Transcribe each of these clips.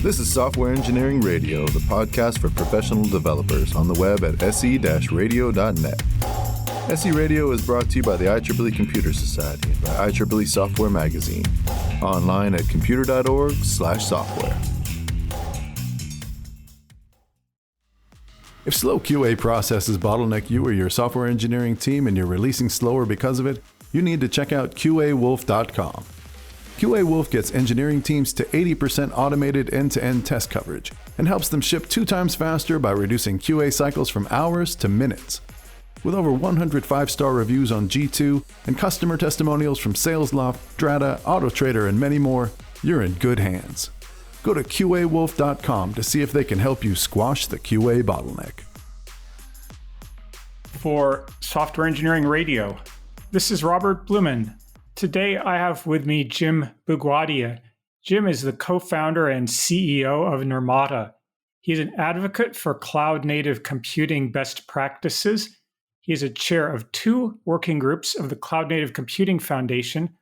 This is Software Engineering Radio, the podcast for professional developers on the web at se-radio.net. SE Radio is brought to you by the IEEE Computer Society and by IEEE Software Magazine. Online at computer.org/software. If slow QA processes bottleneck you or your software engineering team and you're releasing slower because of it, you need to check out QAWolf.com. QA Wolf gets engineering teams to 80% automated end-to-end test coverage and helps them ship 2 times faster by reducing QA cycles from hours to minutes. With over 100 5-star reviews on G2 and customer testimonials from SalesLoft, Drata, AutoTrader, and many more, you're in good hands. Go to QAWolf.com to see if they can help you squash the QA bottleneck. For Software Engineering Radio, this is Robert Blumen. Today I have with me Jim Bugwadia. Jim is the co-founder and CEO of Nimrata. He's an advocate for cloud-native computing best practices. He is a chair of 2 working groups of the Cloud Native Computing Foundation,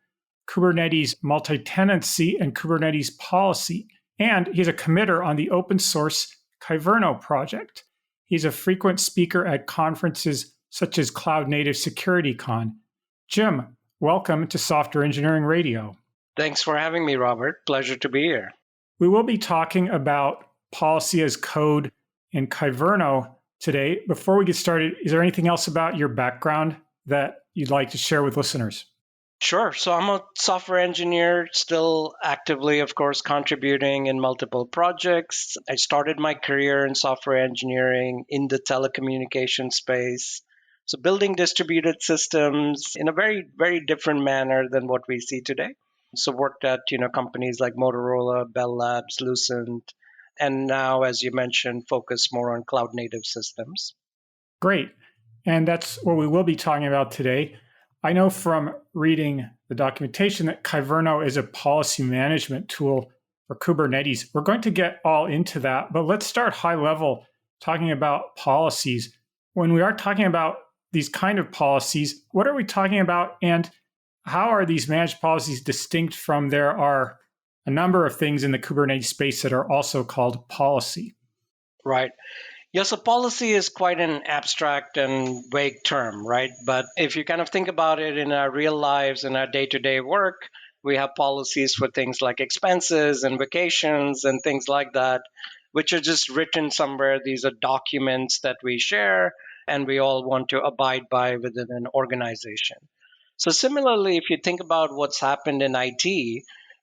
Kubernetes Multi-Tenancy and Kubernetes Policy, and he's a committer on the open source kyverno project. He's a frequent speaker at conferences such as Cloud Native Security Con. Jim, welcome to Software Engineering Radio. Thanks for having me, Robert. Pleasure to be here. We will be talking about policy as code in kyverno today. Before we get started, is there anything else about your background that you'd like to share with listeners? Sure. So I'm a software engineer, still actively, of course, contributing in multiple projects. I started my career in software engineering in the telecommunication space. So building distributed systems in a very, very different manner than what we see today. So worked at, companies like Motorola, Bell Labs, Lucent, and now, as you mentioned, focus more on cloud native systems. Great. And that's what we will be talking about today. I know from reading the documentation that kyverno is a policy management tool for Kubernetes. We're going to get all into that, but let's start high level talking about policies. When we are talking about these kind of policies, what are we talking about, and how are these managed policies distinct from there are a number of things in the Kubernetes space that are also called policy? Right. Yes, a policy is quite an abstract and vague term, right? But if you kind of think about it in our real lives, in our day-to-day work, we have policies for things like expenses and vacations and things like that, which are just written somewhere. These are documents that we share and we all want to abide by within an organization. So similarly, if you think about what's happened in IT,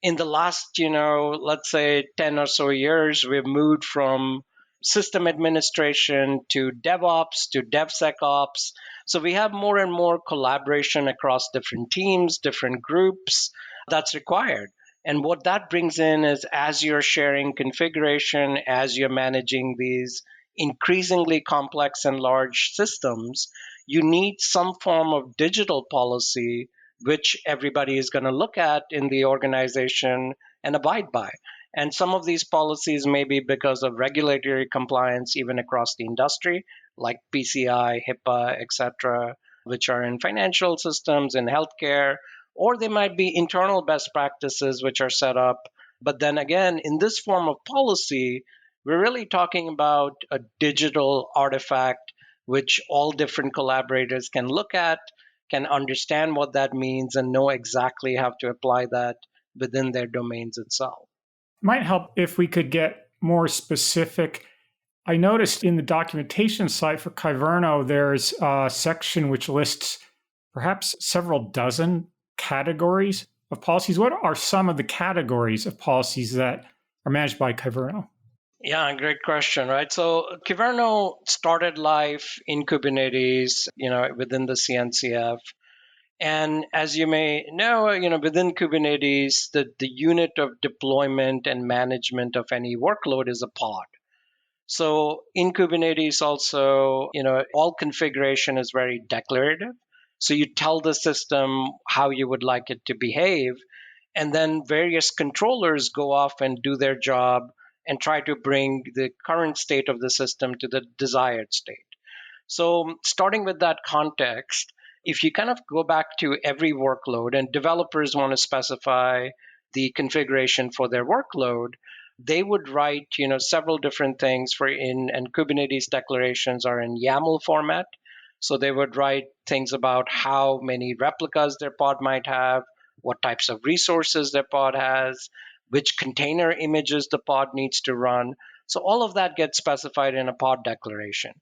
in the last, let's say 10 or so years, we've moved from system administration to DevOps to DevSecOps. So we have more and more collaboration across different teams, different groups that's required. And what that brings in is as you're sharing configuration, as you're managing these increasingly complex and large systems, you need some form of digital policy which everybody is going to look at in the organization and abide by. And some of these policies may be because of regulatory compliance even across the industry, like PCI, HIPAA, etc., which are in financial systems, in healthcare, or they might be internal best practices which are set up. But then again, in this form of policy, we're really talking about a digital artifact which all different collaborators can look at, can understand what that means, and know exactly how to apply that within their domains itself. Might help if we could get more specific. I noticed in the documentation site for kyverno, there's a section which lists perhaps several dozen categories of policies. What are some of the categories of policies that are managed by kyverno? Yeah, great question, right? So kyverno started life in Kubernetes, within the CNCF. And as you may know, within Kubernetes, the unit of deployment and management of any workload is a pod. So in Kubernetes also, all configuration is very declarative. So you tell the system how you would like it to behave, and then various controllers go off and do their job and try to bring the current state of the system to the desired state. So starting with that context, if you kind of go back to every workload and developers want to specify the configuration for their workload, they would write, several different things and Kubernetes declarations are in YAML format. So they would write things about how many replicas their pod might have, what types of resources their pod has, which container images the pod needs to run. So all of that gets specified in a pod declaration.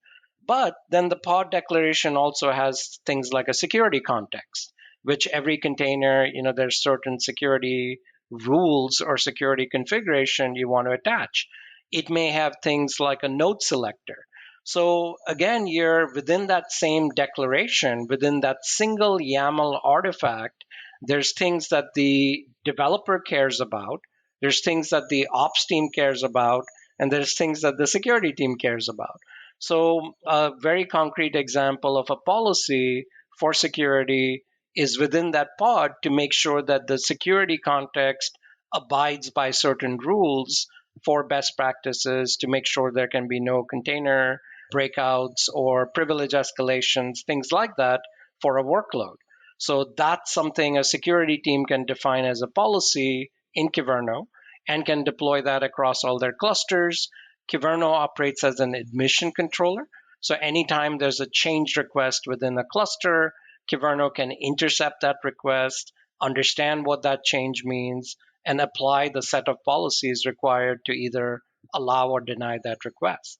But then the pod declaration also has things like a security context, which every container, there's certain security rules or security configuration you want to attach. It may have things like a node selector. So again, you're within that same declaration, within that single YAML artifact, there's things that the developer cares about, there's things that the ops team cares about, and there's things that the security team cares about. So a very concrete example of a policy for security is within that pod to make sure that the security context abides by certain rules for best practices, to make sure there can be no container breakouts or privilege escalations, things like that for a workload. So that's something a security team can define as a policy in Kyverno and can deploy that across all their clusters. Kyverno operates as an admission controller. So anytime there's a change request within a cluster, Kyverno can intercept that request, understand what that change means, and apply the set of policies required to either allow or deny that request.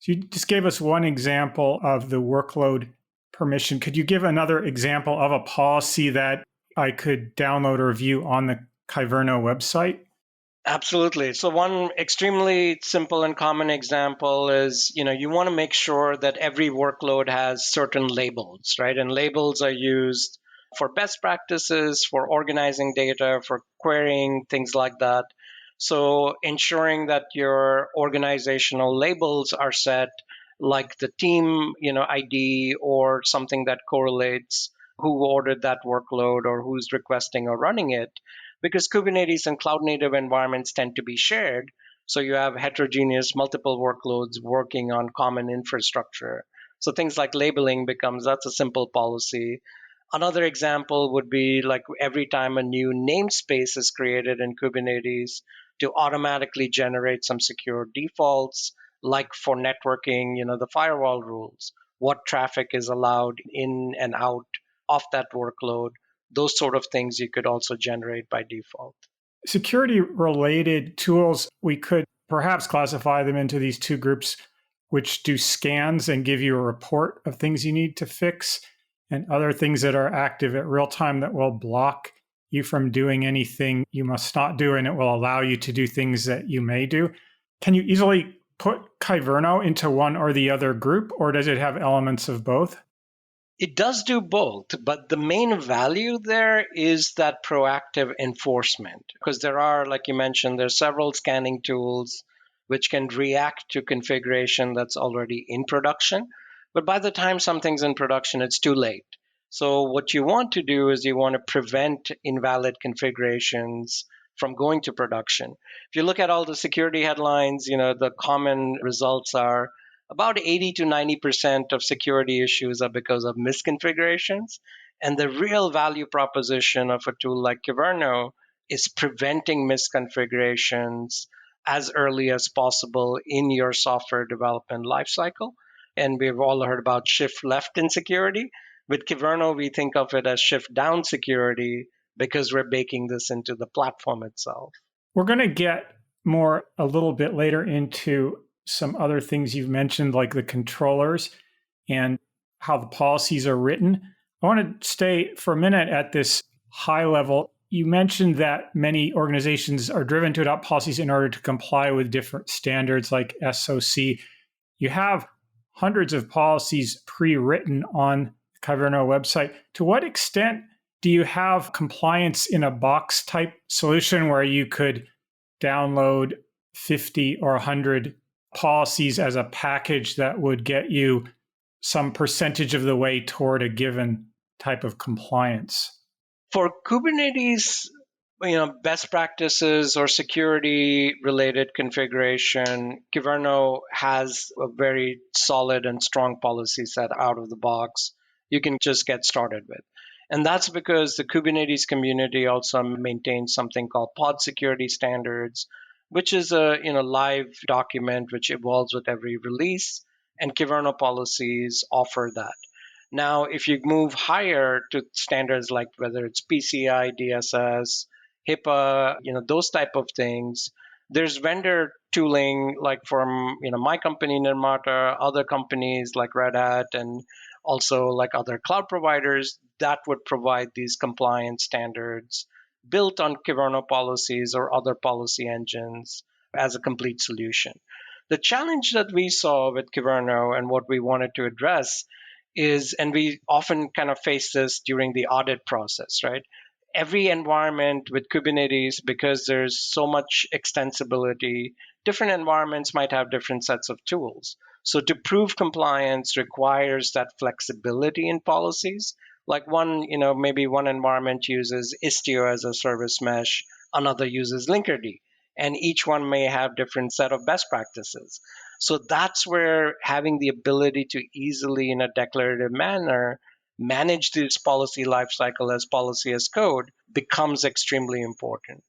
So you just gave us one example of the workload permission. Could you give another example of a policy that I could download or view on the kyverno website? Absolutely. So one extremely simple and common example is, you want to make sure that every workload has certain labels, right? And labels are used for best practices, for organizing data, for querying, things like that. So ensuring that your organizational labels are set like the team, ID or something that correlates who ordered that workload or who's requesting or running it, because Kubernetes and cloud native environments tend to be shared. So you have heterogeneous multiple workloads working on common infrastructure. So things like labeling that's a simple policy. Another example would be like every time a new namespace is created in Kubernetes to automatically generate some secure defaults, like for networking, the firewall rules, what traffic is allowed in and out of that workload. Those sort of things you could also generate by default. Security related tools, we could perhaps classify them into these two groups, which do scans and give you a report of things you need to fix, and other things that are active at real time that will block you from doing anything you must not do, and it will allow you to do things that you may do. Can you easily put kyverno into one or the other group, or does it have elements of both? It does do both, but the main value there is that proactive enforcement, because there are, like you mentioned, there's several scanning tools which can react to configuration that's already in production. But by the time something's in production, it's too late. So what you want to do is you want to prevent invalid configurations from going to production. If you look at all the security headlines, the common results are about 80 to 90% of security issues are because of misconfigurations. And the real value proposition of a tool like kyverno is preventing misconfigurations as early as possible in your software development lifecycle. And we've all heard about shift left in security. With kyverno, we think of it as shift down security because we're baking this into the platform itself. We're going to get more a little bit later into some other things you've mentioned, like the controllers and how the policies are written. I want to stay for a minute at this high level. You mentioned that many organizations are driven to adopt policies in order to comply with different standards like SOC. You have hundreds of policies pre-written on the kyverno website. To what extent do you have compliance in a box type solution where you could download 50 or 100 policies as a package that would get you some percentage of the way toward a given type of compliance? For Kubernetes, best practices or security related configuration, kyverno has a very solid and strong policy set out of the box you can just get started with. And that's because the Kubernetes community also maintains something called pod security standards, which is a live document which evolves with every release, and kyverno policies offer that. Now, if you move higher to standards like whether it's PCI, DSS, HIPAA, those type of things, there's vendor tooling like from my company Nimrata, other companies like Red Hat, and also like other cloud providers that would provide these compliance standards built on kyverno policies or other policy engines as a complete solution. The challenge that we saw with kyverno and what we wanted to address is, and we often kind of face this during the audit process, right? Every environment with Kubernetes, because there's so much extensibility, different environments might have different sets of tools. So to prove compliance requires that flexibility in policies. Like maybe one environment uses Istio as a service mesh, another uses Linkerd, and each one may have different set of best practices. So that's where having the ability to easily, in a declarative manner, manage this policy lifecycle as policy as code becomes extremely important.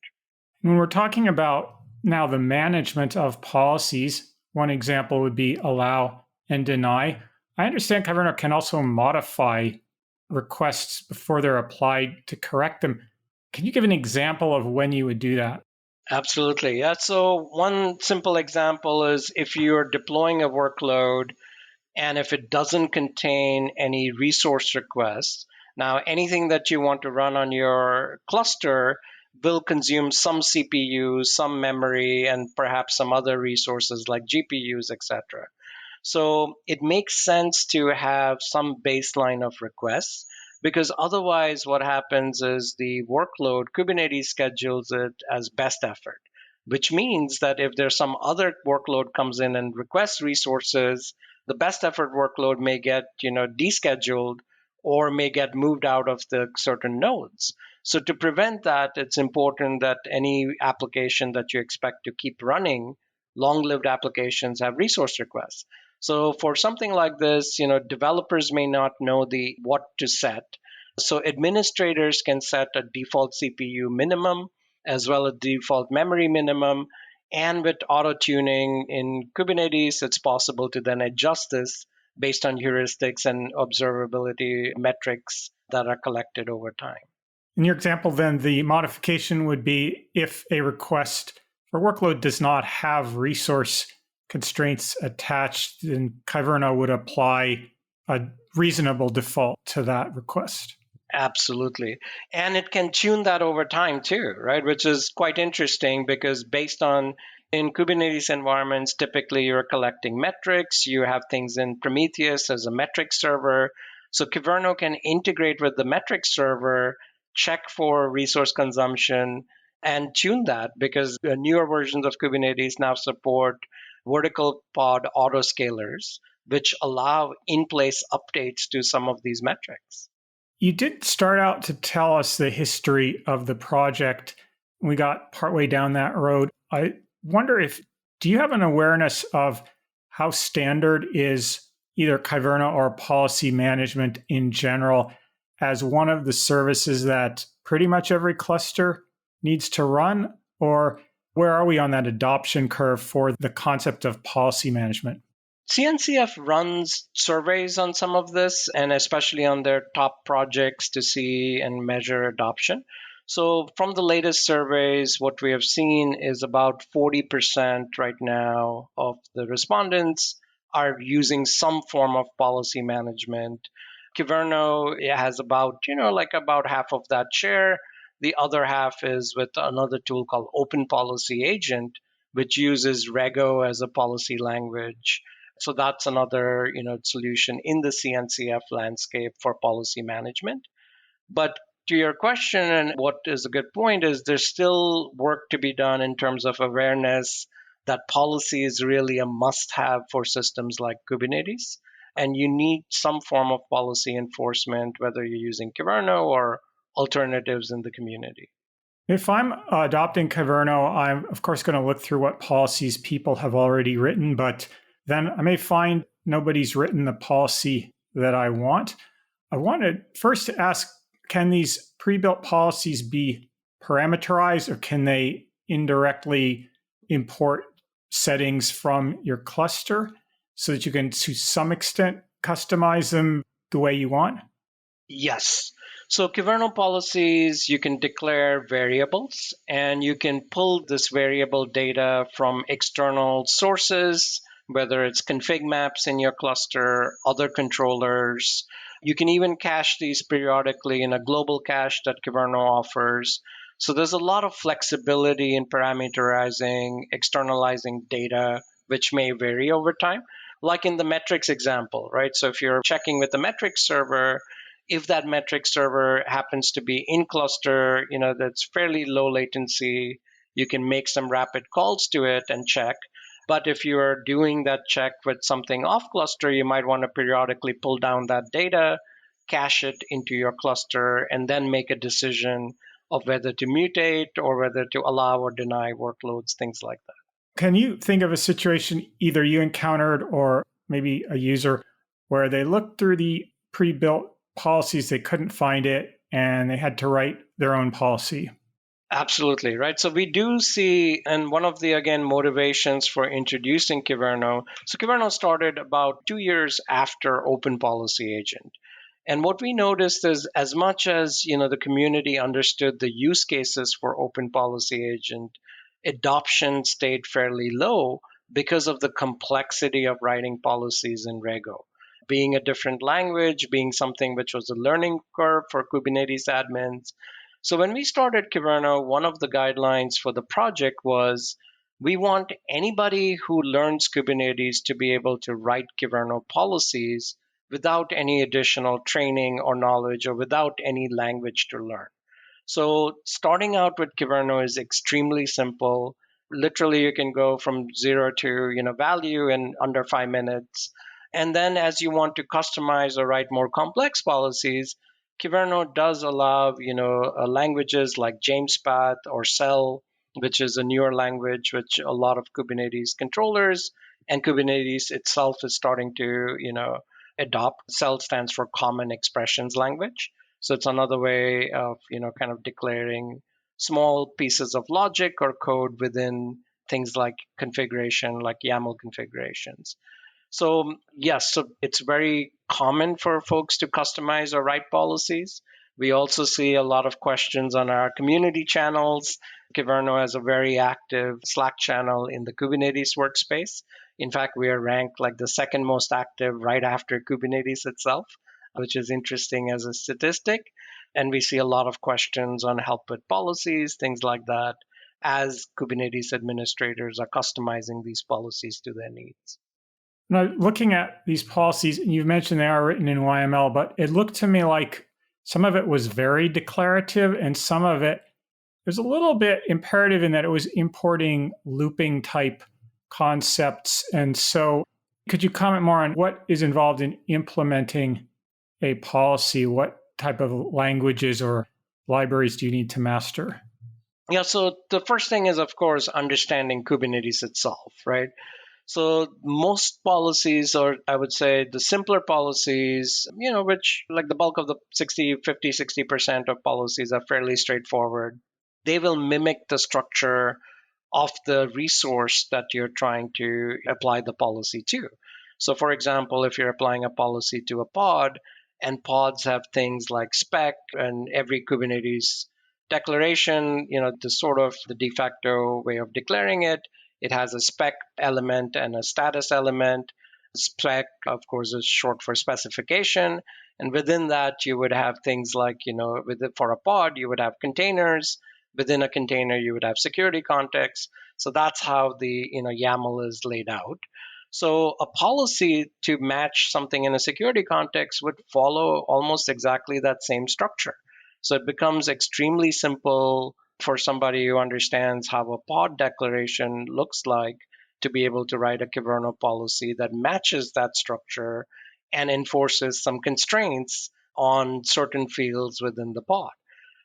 When we're talking about now the management of policies, one example would be allow and deny. I understand kyverno can also modify requests before they're applied to correct them. Can you give an example of when you would do that? Absolutely. Yeah. So one simple example is if you're deploying a workload and if it doesn't contain any resource requests. Now, anything that you want to run on your cluster will consume some CPU, some memory, and perhaps some other resources like GPUs, etc. So it makes sense to have some baseline of requests, because otherwise what happens is the workload, Kubernetes schedules it as best effort, which means that if there's some other workload comes in and requests resources, the best effort workload may get descheduled or may get moved out of the certain nodes. So to prevent that, it's important that any application that you expect to keep running, long-lived applications have resource requests. So for something like this, developers may not know what to set. So administrators can set a default CPU minimum as well as default memory minimum. And with auto tuning in Kubernetes, it's possible to then adjust this based on heuristics and observability metrics that are collected over time. In your example, then, the modification would be if a request for workload does not have resource constraints attached, then kyverno would apply a reasonable default to that request. Absolutely. And it can tune that over time too, right? Which is quite interesting because in Kubernetes environments, typically you're collecting metrics. You have things in Prometheus as a metric server. So kyverno can integrate with the metric server, check for resource consumption, and tune that, because the newer versions of Kubernetes now support vertical pod autoscalers, which allow in-place updates to some of these metrics. You did start out to tell us the history of the project. We got partway down that road. I wonder do you have an awareness of how standard is either kyverno or policy management in general as one of the services that pretty much every cluster needs to run? Or where are we on that adoption curve for the concept of policy management? CNCF runs surveys on some of this, and especially on their top projects to see and measure adoption. So from the latest surveys, what we have seen is about 40% right now of the respondents are using some form of policy management. Kyverno has about half of that share. The other half is with another tool called Open Policy Agent, which uses Rego as a policy language. So that's another solution in the CNCF landscape for policy management. But to your question, and what is a good point, is there's still work to be done in terms of awareness that policy is really a must-have for systems like Kubernetes. And you need some form of policy enforcement, whether you're using kyverno or alternatives in the community. If I'm adopting kyverno, I'm of course going to look through what policies people have already written, but then I may find nobody's written the policy that I want. I want to first ask, can these pre-built policies be parameterized, or can they indirectly import settings from your cluster so that you can, to some extent, customize them the way you want? Yes. So kyverno policies, you can declare variables and you can pull this variable data from external sources, whether it's config maps in your cluster, other controllers. You can even cache these periodically in a global cache that kyverno offers. So there's a lot of flexibility in parameterizing, externalizing data, which may vary over time. Like in the metrics example, right? So if you're checking with the metrics server, if that metrics server happens to be in cluster, that's fairly low latency, you can make some rapid calls to it and check. But if you are doing that check with something off cluster, you might want to periodically pull down that data, cache it into your cluster, and then make a decision of whether to mutate or whether to allow or deny workloads, things like that. Can you think of a situation either you encountered or maybe a user where they looked through the pre-built policies, they couldn't find it, and they had to write their own policy? Absolutely, right? So we do see, and one of the, again, motivations for introducing kyverno, so kyverno started about 2 years after Open Policy Agent. And what we noticed is as much as, the community understood the use cases for Open Policy Agent, adoption stayed fairly low because of the complexity of writing policies in Rego. Being a different language, being something which was a learning curve for Kubernetes admins. So when we started kyverno, one of the guidelines for the project was we want anybody who learns Kubernetes to be able to write kyverno policies without any additional training or knowledge or without any language to learn. So starting out with kyverno is extremely simple. Literally, you can go from 0 to value in under 5 minutes. And then as you want to customize or write more complex policies, kyverno does allow languages like Jamespath or Cell, which is a newer language which a lot of Kubernetes controllers and Kubernetes itself is starting to adopt. Cell stands for Common Expressions Language. So it's another way of, kind of declaring small pieces of logic or code within things like configuration, like YAML configurations. So yes, so it's very common for folks to customize or write policies. We also see a lot of questions on our community channels. Kyverno has a very active Slack channel in the Kubernetes workspace. In fact, we are ranked like the second most active right after Kubernetes itself, which is interesting as a statistic. And we see a lot of questions on help with policies, things like that, as Kubernetes administrators are customizing these policies to their needs. Now, looking at these policies, and you've mentioned they are written in YML, but it looked to me like some of it was very declarative and some of it was a little bit imperative in that it was importing looping type concepts. And so could you comment more on what is involved in implementing a policy? What type of languages or libraries do you need to master? Yeah, so the first thing is, of course, understanding Kubernetes itself, right? So most policies, or I would say the simpler policies, which like the bulk of the 60% of policies are fairly straightforward. They will mimic the structure of the resource that you're trying to apply the policy to. So for example, if you're applying a policy to a pod, and pods have things like spec and every Kubernetes declaration, the sort of the de facto way of declaring it, it has a spec element and a status element. Spec, of course, is short for specification. And within that, you would have things like, for a pod, you would have containers. Within a container, you would have security context. So that's how the YAML is laid out. So a policy to match something in a security context would follow almost exactly that same structure. So it becomes extremely simple for somebody who understands how a pod declaration looks like to be able to write a kyverno policy that matches that structure and enforces some constraints on certain fields within the pod.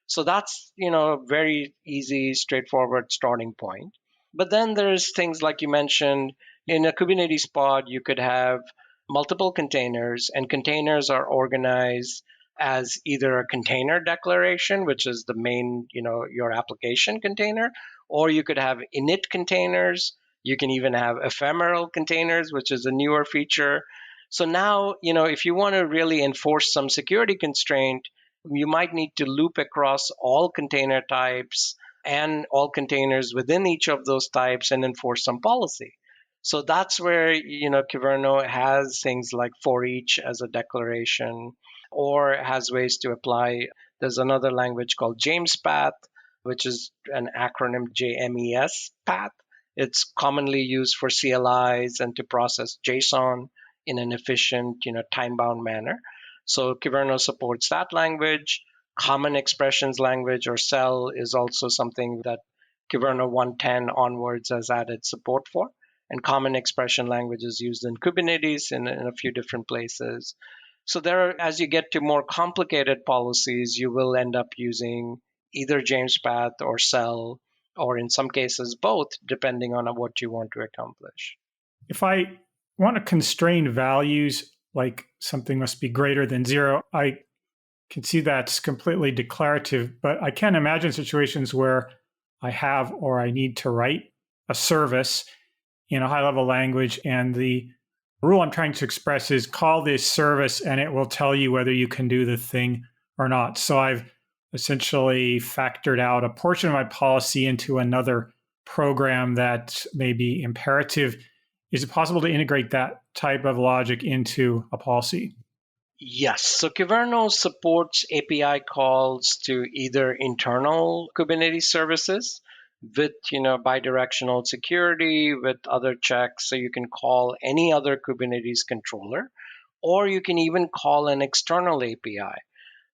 So that's, a very easy, straightforward starting point. But then there's things like you mentioned, in a Kubernetes pod, you could have multiple containers, and containers are organized as either a container declaration, which is the main, your application container, Or you could have init containers. You can even have ephemeral containers, which is a newer feature. So now, if you want to really enforce some security constraint, you might need to loop across all container types and all containers within each of those types and enforce some policy. So that's where, Kyverno has things like for each as a declaration, or has ways to apply. There's another language called JMES which is an acronym JMES path. It's commonly used for CLIs and to process JSON in an efficient, time-bound manner. So Kyverno supports that language. Common Expressions language, or CEL, is also something that Kyverno 110 onwards has added support for. And Common Expression language is used in Kubernetes in a few different places. So as you get to more complicated policies, you will end up using either JMES or CEL, or in some cases both, depending on what you want to accomplish. If I want to constrain values, like something must be greater than 0, I can see that's completely declarative, but I can imagine situations where I have or I need to write a service in a high-level language, and the rule I'm trying to express is call this service and it will tell you whether you can do the thing or not. So I've essentially factored out a portion of my policy into another program that may be imperative. Is it possible to integrate that type of logic into a policy? Yes. So Kyverno supports API calls to either internal Kubernetes services with, bidirectional security, with other checks. So you can call any other Kubernetes controller, or you can even call an external API.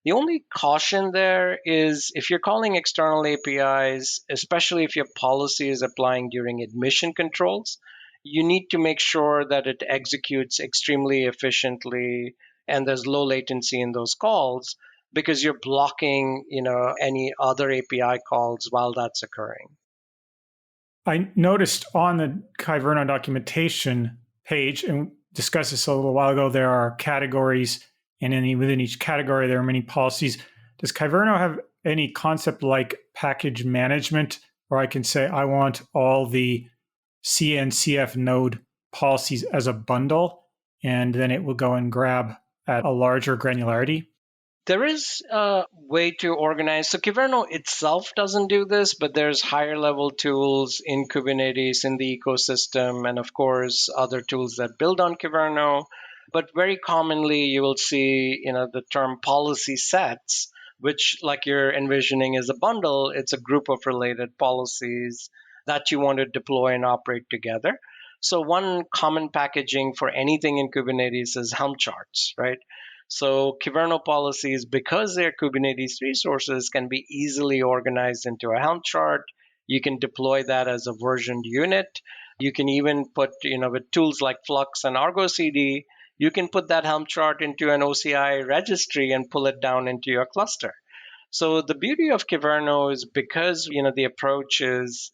The only caution there is if you're calling external APIs, especially if your policy is applying during admission controls, you need to make sure that it executes extremely efficiently and there's low latency in those calls, because you're blocking, any other API calls while that's occurring. I noticed on the kyverno documentation page, and discussed this a little while ago, there are categories, and within each category, there are many policies. Does kyverno have any concept like package management, where I can say I want all the CNCF node policies as a bundle, and then it will go and grab at a larger granularity? There is a way to organize. So Kyverno itself doesn't do this, but there's higher level tools in Kubernetes, in the ecosystem, and of course, other tools that build on Kyverno. But very commonly, you will see, the term policy sets, which, like you're envisioning, is a bundle. It's a group of related policies that you want to deploy and operate together. So one common packaging for anything in Kubernetes is Helm charts, right? So Kyverno policies, because they're Kubernetes resources, can be easily organized into a Helm chart. You can deploy that as a versioned unit. You can even put, with tools like Flux and Argo CD, you can put that Helm chart into an OCI registry and pull it down into your cluster. So the beauty of Kyverno is because, the approach is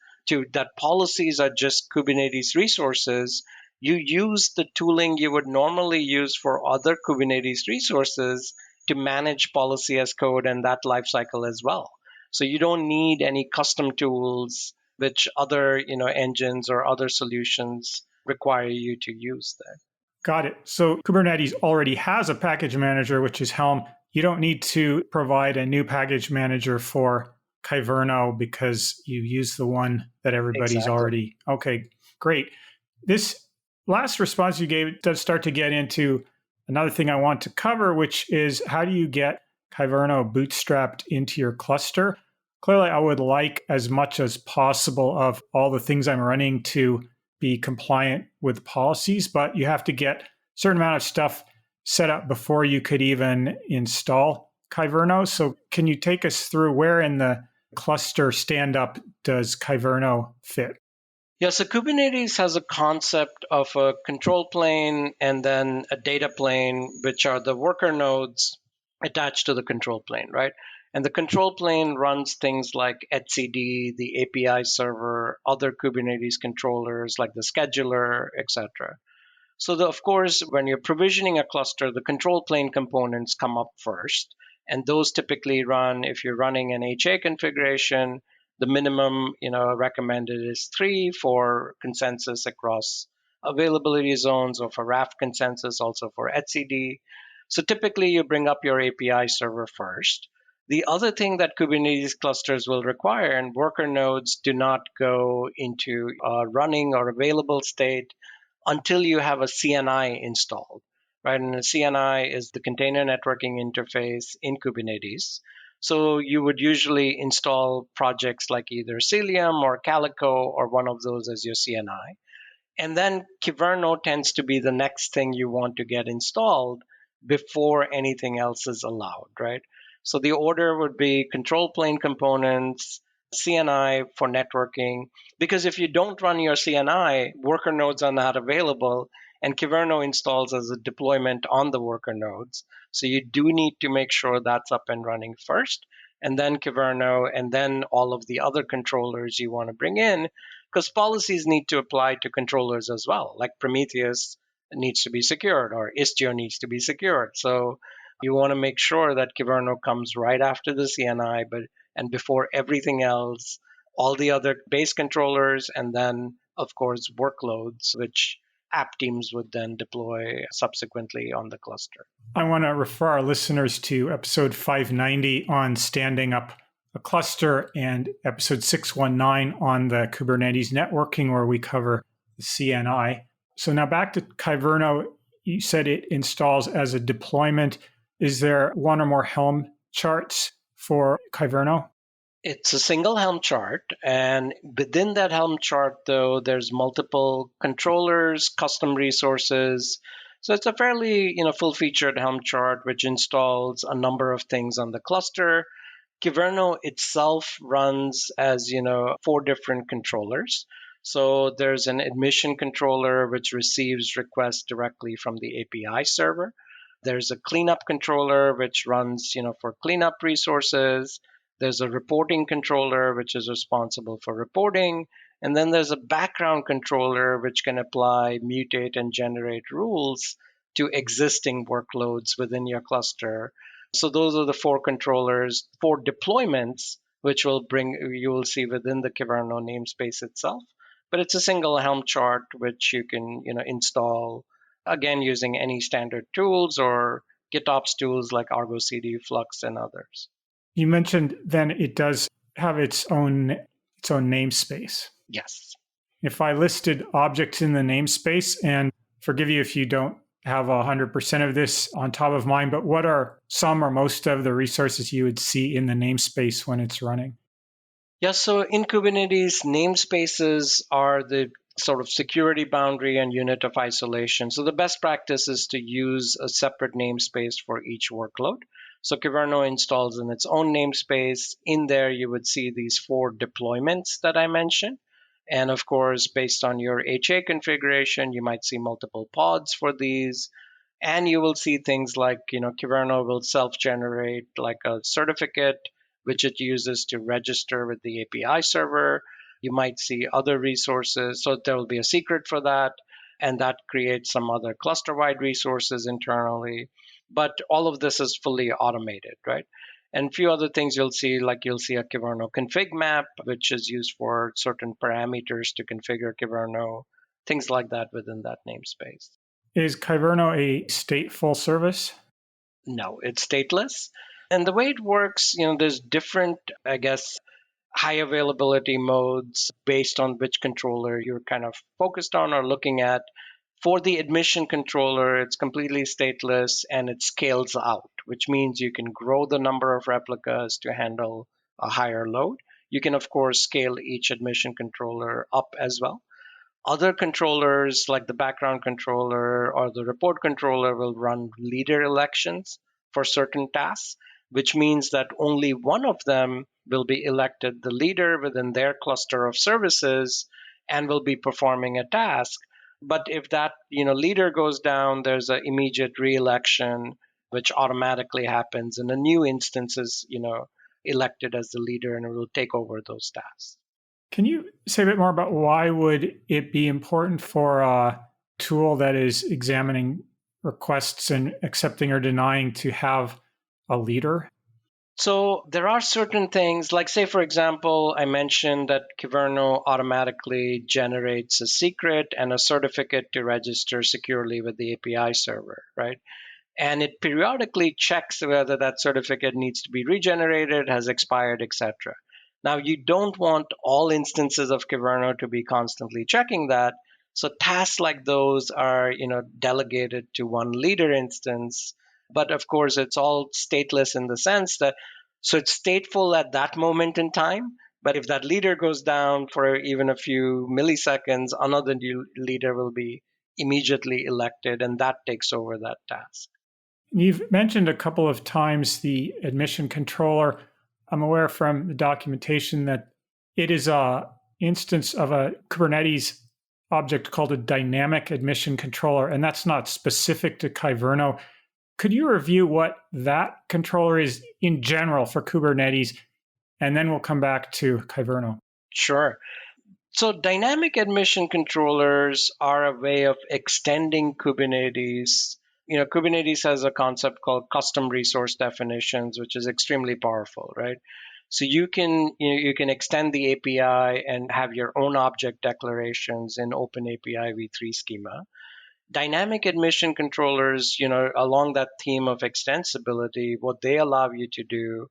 that policies are just Kubernetes resources. You use the tooling you would normally use for other Kubernetes resources to manage policy as code and that lifecycle as well. So you don't need any custom tools which other engines or other solutions require you to use there. Got it. So Kubernetes already has a package manager, which is Helm. You don't need to provide a new package manager for kyverno because you use the one that everybody's already. Okay, great. This last response you gave does start to get into another thing I want to cover, which is how do you get kyverno bootstrapped into your cluster? Clearly, I would like as much as possible of all the things I'm running to be compliant with policies, but you have to get a certain amount of stuff set up before you could even install kyverno. So can you take us through where in the cluster stand-up does kyverno fit? Yeah, so Kubernetes has a concept of a control plane and then a data plane, which are the worker nodes attached to the control plane, right? And the control plane runs things like etcd, the API server, other Kubernetes controllers like the scheduler, etc. So of course, when you're provisioning a cluster, the control plane components come up first. And those typically run, if you're running an HA configuration, The minimum, recommended is 3 for consensus across availability zones, or for RAF consensus, also for etcd. So typically you bring up your API server first. The other thing that Kubernetes clusters will require, and worker nodes do not go into a running or available state until you have a CNI installed, right? And a CNI is the container networking interface in Kubernetes. So you would usually install projects like either Cilium or Calico or one of those as your CNI. And then Kyverno tends to be the next thing you want to get installed before anything else is allowed, right? So the order would be control plane components, CNI for networking, because if you don't run your CNI, worker nodes are not available, and Kyverno installs as a deployment on the worker nodes. So you do need to make sure that's up and running first, and then Kyverno, and then all of the other controllers you want to bring in, because policies need to apply to controllers as well. Like Prometheus needs to be secured, or Istio needs to be secured. So you want to make sure that Kyverno comes right after the CNI, and before everything else, all the other base controllers, and then of course workloads, which app teams would then deploy subsequently on the cluster. I want to refer our listeners to episode 590 on standing up a cluster and episode 619 on the Kubernetes networking, where we cover the CNI. So now back to Kyverno, you said it installs as a deployment. Is there one or more Helm charts for Kyverno? It's a single Helm chart, and within that Helm chart, though, there's multiple controllers, custom resources. So it's a fairly, full-featured Helm chart, which installs a number of things on the cluster. Kyverno itself runs as, 4 different controllers. So there's an admission controller, which receives requests directly from the API server. There's a cleanup controller, which runs, for cleanup resources. There's a reporting controller, which is responsible for reporting. And then there's a background controller, which can apply, mutate, and generate rules to existing workloads within your cluster. So those are the 4 controllers, 4 deployments, which you will see within the Kyverno namespace itself. But it's a single Helm chart, which you can, install, again, using any standard tools or GitOps tools like Argo CD, Flux, and others. You mentioned then it does have its own namespace. Yes. If I listed objects in the namespace, and forgive you if you don't have 100% of this on top of mind, but what are some or most of the resources you would see in the namespace when it's running? Yeah, so in Kubernetes, namespaces are the sort of security boundary and unit of isolation. So the best practice is to use a separate namespace for each workload. So Kyverno installs in its own namespace. In there, you would see these 4 deployments that I mentioned. And of course, based on your HA configuration, you might see multiple pods for these. And you will see things like, Kyverno will self-generate like a certificate, which it uses to register with the API server. You might see other resources. So there will be a secret for that. And that creates some other cluster-wide resources internally. But all of this is fully automated, right? And a few other things you'll see, like you'll see a Kyverno config map, which is used for certain parameters to configure Kyverno, things like that within that namespace. Is Kyverno a stateful service? No, it's stateless. And the way it works, there's different, I guess, high availability modes based on which controller you're kind of focused on or looking at. For the admission controller, it's completely stateless and it scales out, which means you can grow the number of replicas to handle a higher load. You can, of course, scale each admission controller up as well. Other controllers, like the background controller or the report controller, will run leader elections for certain tasks, which means that only one of them will be elected the leader within their cluster of services and will be performing a task. But if that leader goes down, there's an immediate re-election, which automatically happens, and a new instance is elected as the leader, and it will take over those tasks. Can you say a bit more about why would it be important for a tool that is examining requests and accepting or denying to have a leader? So there are certain things, like say, for example, I mentioned that kyverno automatically generates a secret and a certificate to register securely with the API server, right? And it periodically checks whether that certificate needs to be regenerated, has expired, etc. Now, you don't want all instances of kyverno to be constantly checking that. So tasks like those are, delegated to one leader instance. But of course, it's all stateless in the sense that so it's stateful at that moment in time. But if that leader goes down for even a few milliseconds, another new leader will be immediately elected, and that takes over that task. You've mentioned a couple of times the admission controller. I'm aware from the documentation that it is a instance of a Kubernetes object called a dynamic admission controller, and that's not specific to kyverno. Could you review what that controller is in general for Kubernetes? And then we'll come back to kyverno. Sure. So dynamic admission controllers are a way of extending Kubernetes. Kubernetes has a concept called custom resource definitions, which is extremely powerful, right? So you can extend the API and have your own object declarations in Open API v3 schema. Dynamic admission controllers, along that theme of extensibility, what they allow you to do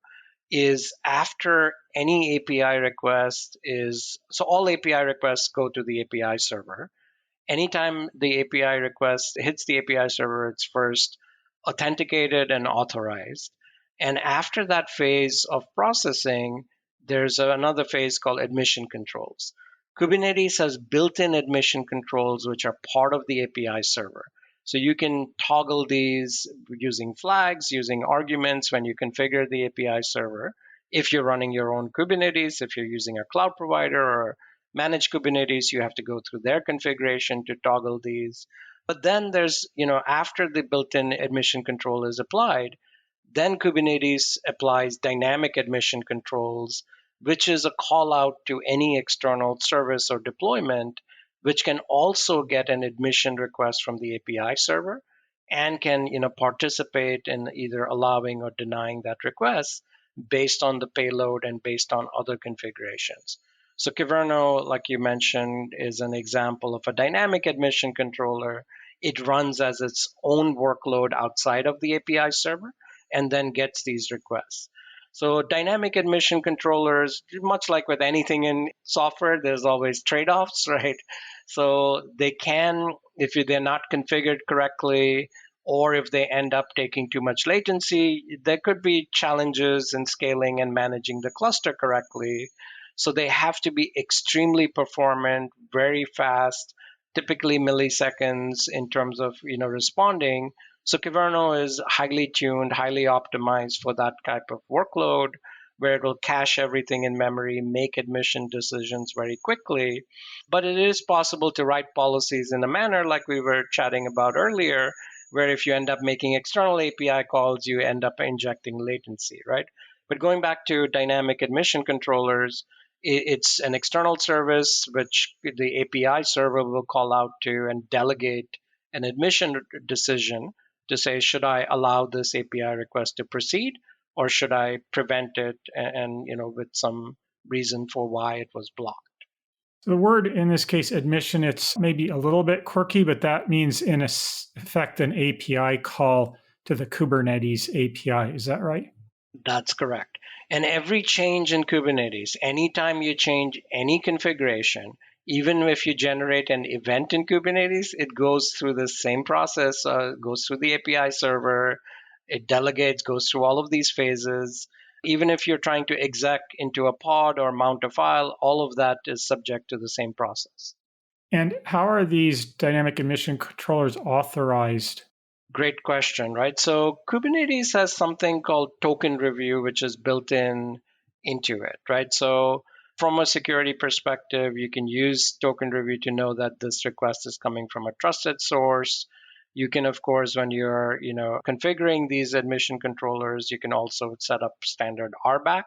is after any API request is, so all API requests go to the API server. Anytime the API request hits the API server, it's first authenticated and authorized. And after that phase of processing, there's another phase called admission controls. Kubernetes has built-in admission controls, which are part of the API server. So you can toggle these using flags, using arguments when you configure the API server. If you're running your own Kubernetes, if you're using a cloud provider or managed Kubernetes, you have to go through their configuration to toggle these. But then there's, after the built-in admission control is applied, then Kubernetes applies dynamic admission controls, which is a call out to any external service or deployment, which can also get an admission request from the API server and can participate in either allowing or denying that request based on the payload and based on other configurations. So kyverno, like you mentioned, is an example of a dynamic admission controller. It runs as its own workload outside of the API server and then gets these requests. So dynamic admission controllers, much like with anything in software, there's always trade-offs, right? So they can, if they're not configured correctly, or if they end up taking too much latency, there could be challenges in scaling and managing the cluster correctly. So they have to be extremely performant, very fast, typically milliseconds in terms of responding. So kyverno is highly tuned, highly optimized for that type of workload, where it will cache everything in memory, make admission decisions very quickly. But it is possible to write policies in a manner like we were chatting about earlier, where if you end up making external API calls, you end up injecting latency, right? But going back to dynamic admission controllers, it's an external service which the API server will call out to and delegate an admission decision to say, should I allow this API request to proceed, or should I prevent it and with some reason for why it was blocked. So the word in this case, admission, it's maybe a little bit quirky, but that means in effect an API call to the Kubernetes API. Is that right? That's correct. And every change in Kubernetes, anytime you change any configuration, even if you generate an event in Kubernetes, it goes through the same process, goes through the API server, it delegates, goes through all of these phases. Even if you're trying to exec into a pod or mount a file, all of that is subject to the same process. And how are these dynamic admission controllers authorized? Great question, right? So Kubernetes has something called token review, which is built into it, right? So from a security perspective, you can use token review to know that this request is coming from a trusted source. You can, of course, when you're configuring these admission controllers, you can also set up standard RBAC.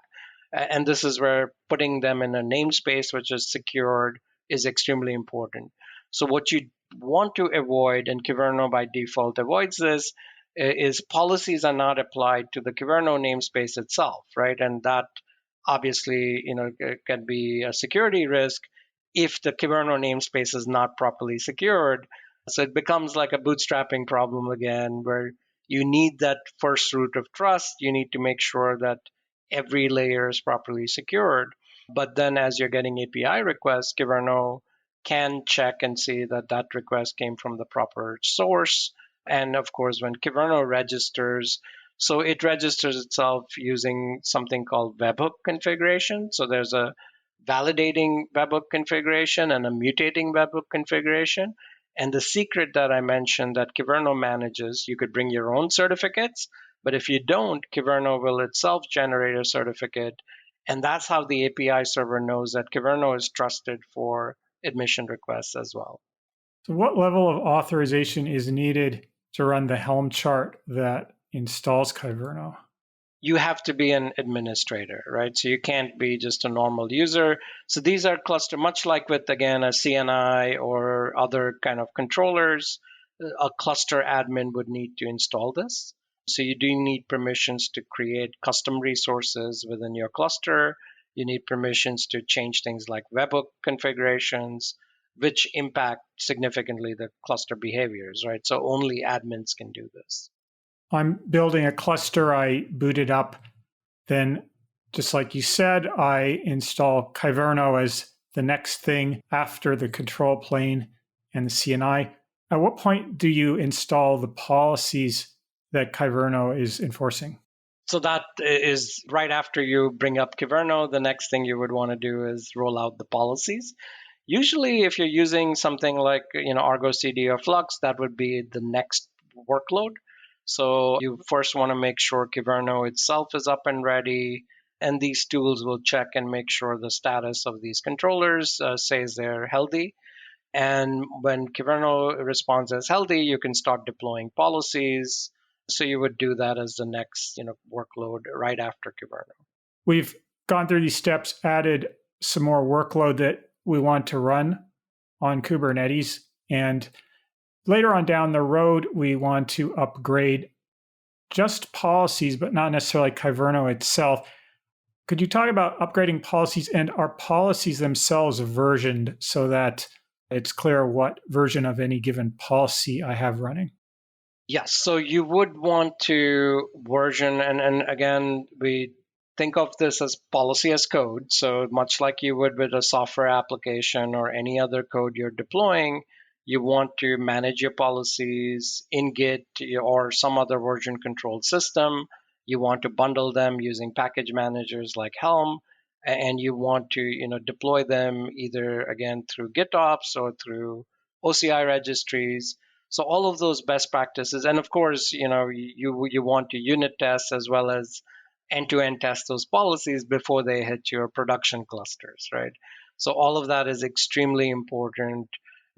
And this is where putting them in a namespace, which is secured, is extremely important. So what you want to avoid, and kyverno by default avoids this, is policies are not applied to the kyverno namespace itself, right? And that obviously, can be a security risk if the kyverno namespace is not properly secured. So it becomes like a bootstrapping problem again, where you need that first root of trust. You need to make sure that every layer is properly secured. But then as you're getting API requests, kyverno can check and see that that request came from the proper source. And of course, when kyverno registers, so it registers itself using something called webhook configuration. So there's a validating webhook configuration and a mutating webhook configuration. And the secret that I mentioned that kyverno manages, you could bring your own certificates, but if you don't, kyverno will itself generate a certificate. And that's how the API server knows that kyverno is trusted for admission requests as well. So what level of authorization is needed to run the Helm chart that installs kyverno? You have to be an administrator, right? So you can't be just a normal user. So these are cluster, much like with, again, a CNI or other kind of controllers, a cluster admin would need to install this. So you do need permissions to create custom resources within your cluster. You need permissions to change things like webhook configurations, which impact significantly the cluster behaviors, right? So only admins can do this. I'm building a cluster, I boot it up. Then, just like you said, I install kyverno as the next thing after the control plane and the CNI. At what point do you install the policies that kyverno is enforcing? So that is right after you bring up kyverno. The next thing you would want to do is roll out the policies. Usually, if you're using something like Argo CD or Flux, that would be the next workload. So you first want to make sure kyverno itself is up and ready, and these tools will check and make sure the status of these controllers says they're healthy. And when kyverno responds as healthy, you can start deploying policies. So you would do that as the next workload right after kyverno. We've gone through these steps, added some more workload that we want to run on Kubernetes, and later on down the road, we want to upgrade just policies, but not necessarily kyverno itself. Could you talk about upgrading policies, and are policies themselves versioned so that it's clear what version of any given policy I have running? Yes, so you would want to version, and again, we think of this as policy as code. So much like you would with a software application or any other code you're deploying, you want to manage your policies in Git or some other version control system. You want to bundle them using package managers like Helm, and you want to deploy them either again through GitOps or through OCI registries. So all of those best practices, and of course, you want to unit test as well as end-to-end test those policies before they hit your production clusters, right? So all of that is extremely important.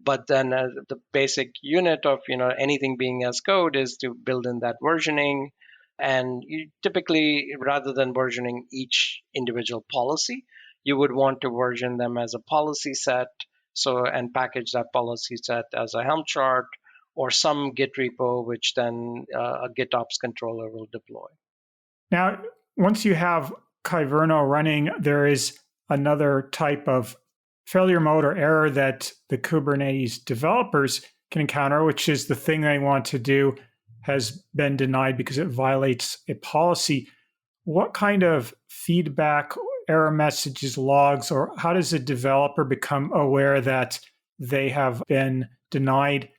But then the basic unit of anything being as code is to build in that versioning, and you typically, rather than versioning each individual policy, you would want to version them as a policy set. So and package that policy set as a Helm chart or some Git repo, which then a GitOps controller will deploy. Now, once you have kyverno running, there is another type of failure mode or error that the Kubernetes developers can encounter, which is the thing they want to do has been denied because it violates a policy. What kind of feedback, error messages, logs, or how does a developer become aware that they have been denied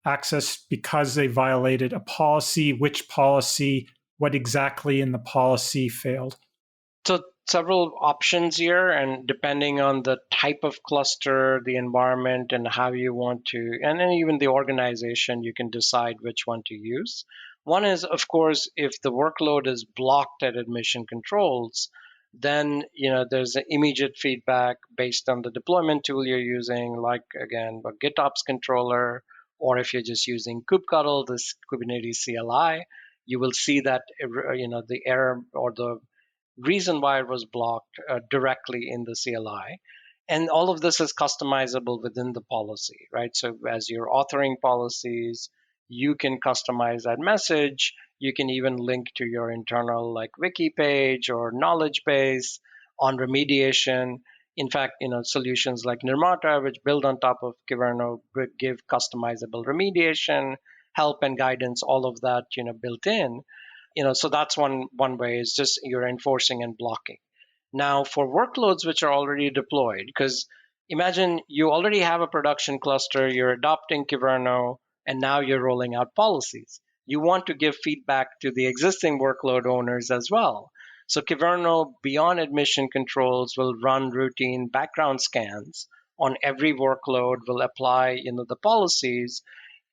access because they violated a policy? Which policy? What exactly in the policy failed? So several options here, and depending on the type of cluster, the environment, and how you want to, and then even the organization, you can decide which one to use. One is, of course, if the workload is blocked at admission controls, then there's an immediate feedback based on the deployment tool you're using, like again, a GitOps controller, or if you're just using kubectl, this Kubernetes CLI, you will see that the error or the reason why it was blocked directly in the CLI. And all of this is customizable within the policy, right? So as you're authoring policies, you can customize that message. You can even link to your internal like wiki page or knowledge base on remediation. In fact, solutions like Nimrata, which build on top of kyverno, give customizable remediation, help and guidance, all of that, built in. So that's one way, is just you're enforcing and blocking. Now, for workloads which are already deployed, because imagine you already have a production cluster, you're adopting kyverno, and now you're rolling out policies. You want to give feedback to the existing workload owners as well. So kyverno, beyond admission controls, will run routine background scans on every workload, will apply the policies,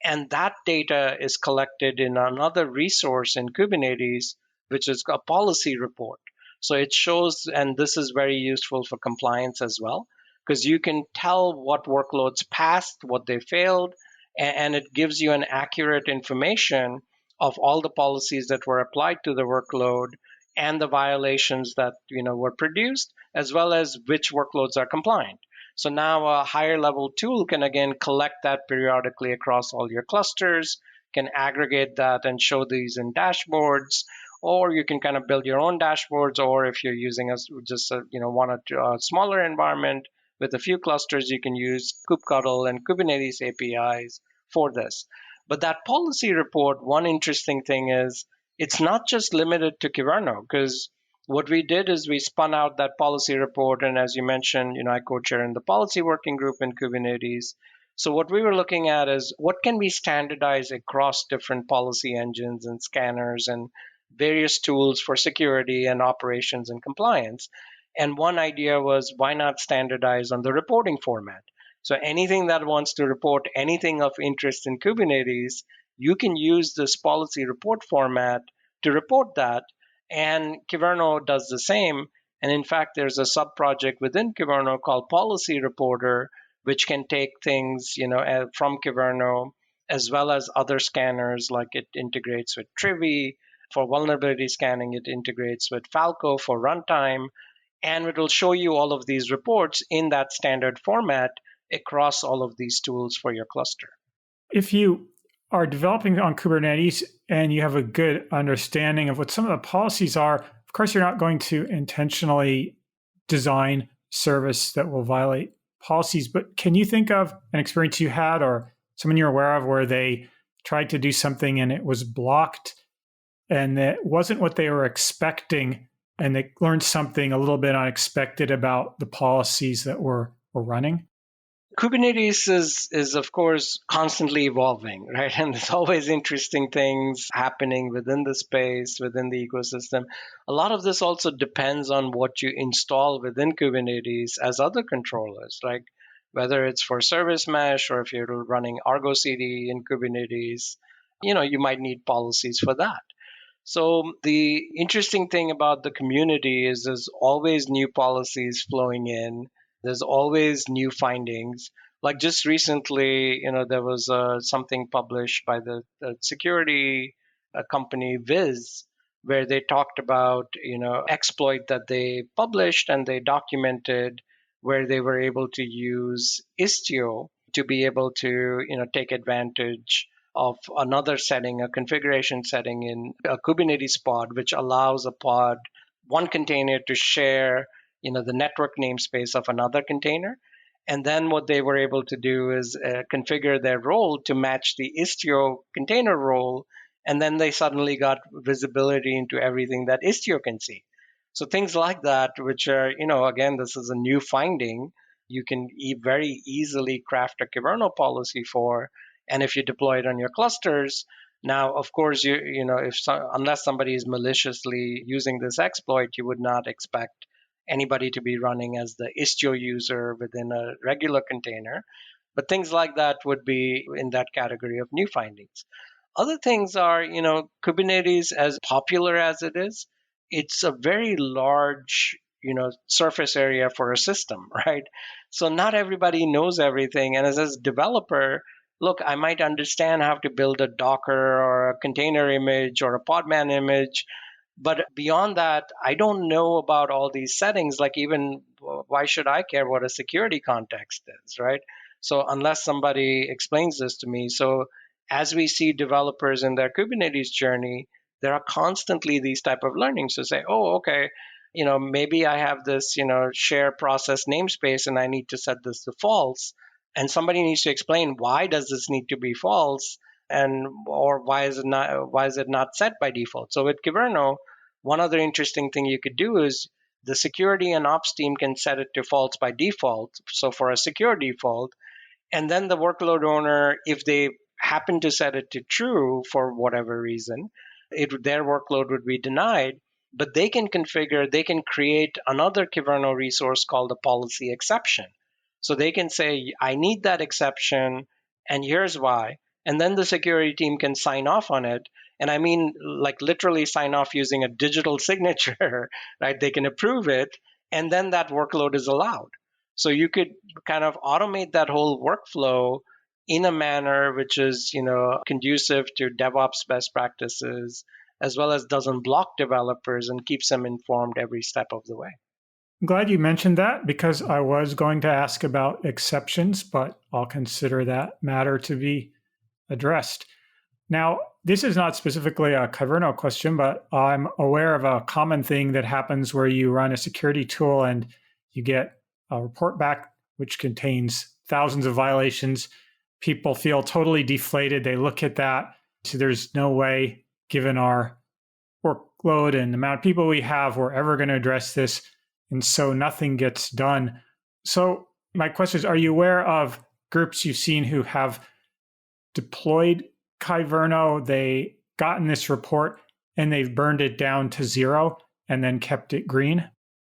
and that data is collected in another resource in Kubernetes, which is a policy report. So it shows, and this is very useful for compliance as well, because you can tell what workloads passed, what they failed, and it gives you an accurate information of all the policies that were applied to the workload and the violations that were produced, as well as which workloads are compliant. So now a higher level tool can again collect that periodically across all your clusters, can aggregate that and show these in dashboards, or you can kind of build your own dashboards. Or if you're using just one or two, smaller environment with a few clusters, you can use kubectl and Kubernetes APIs for this. But that policy report, one interesting thing is it's not just limited to kyverno, because what we did is we spun out that policy report, and as you mentioned, I co-chair in the policy working group in Kubernetes. So what we were looking at is what can we standardize across different policy engines and scanners and various tools for security and operations and compliance. And one idea was, why not standardize on the reporting format? So anything that wants to report anything of interest in Kubernetes, you can use this policy report format to report that. And kyverno does the same. And in fact, there's a sub project within kyverno called Policy Reporter, which can take things from kyverno, as well as other scanners, like it integrates with Trivy for vulnerability scanning, it integrates with Falco for runtime, and it will show you all of these reports in that standard format across all of these tools for your cluster. If you are developing on Kubernetes and you have a good understanding of what some of the policies are, of course, you're not going to intentionally design service that will violate policies. But can you think of an experience you had or someone you're aware of where they tried to do something and it was blocked and it wasn't what they were expecting, and they learned something a little bit unexpected about the policies that were running? Kubernetes is of course constantly evolving, right? And there's always interesting things happening within the space, within the ecosystem. A lot of this also depends on what you install within Kubernetes as other controllers, like whether it's for service mesh or if you're running Argo CD in Kubernetes, you might need policies for that. So the interesting thing about the community is there's always new policies flowing in. There's always new findings. Like just recently, there was something published by the security company Viz, where they talked about exploit that they published and they documented, where they were able to use Istio to be able to take advantage of another setting, a configuration setting in a Kubernetes pod, which allows a pod, one container, to share the network namespace of another container. And then what they were able to do is configure their role to match the Istio container role. And then they suddenly got visibility into everything that Istio can see. So things like that, which are, again, this is a new finding, you can very easily craft a kyverno policy for. And if you deploy it on your clusters, now, of course, unless somebody is maliciously using this exploit, you would not expect anybody to be running as the Istio user within a regular container. But things like that would be in that category of new findings. Other things are, Kubernetes, as popular as it is, it's a very large, surface area for a system, right? So not everybody knows everything. And as a developer, look, I might understand how to build a Docker or a container image or a Podman image, but beyond that, I don't know about all these settings. Like, even why should I care what a security context is, right? So unless somebody explains this to me. So as we see developers in their Kubernetes journey, there are constantly these type of learnings to say, oh, okay, maybe I have this, share process namespace and I need to set this to false. And somebody needs to explain why does this need to be false, and or why is it not set by default. So with kyverno, one other interesting thing you could do is the security and ops team can set it to false by default. So for a secure default, and then the workload owner, if they happen to set it to true for whatever reason, their workload would be denied. But they can configure, they can create another kyverno resource called a policy exception. So they can say, I need that exception, and here's why. And then the security team can sign off on it. And I mean, like literally sign off using a digital signature, right? They can approve it, and then that workload is allowed. So you could kind of automate that whole workflow in a manner which is, conducive to DevOps best practices, as well as doesn't block developers and keeps them informed every step of the way. I'm glad you mentioned that because I was going to ask about exceptions, but I'll consider that matter to be addressed. Now, this is not specifically a kyverno question, but I'm aware of a common thing that happens where you run a security tool and you get a report back which contains thousands of violations. People feel totally deflated. They look at that, so there's no way, given our workload and the amount of people we have, we're ever going to address this. And so nothing gets done. So my question is, are you aware of groups you've seen who have deployed kyverno, they gotten this report, and they've burned it down to 0 and then kept it green?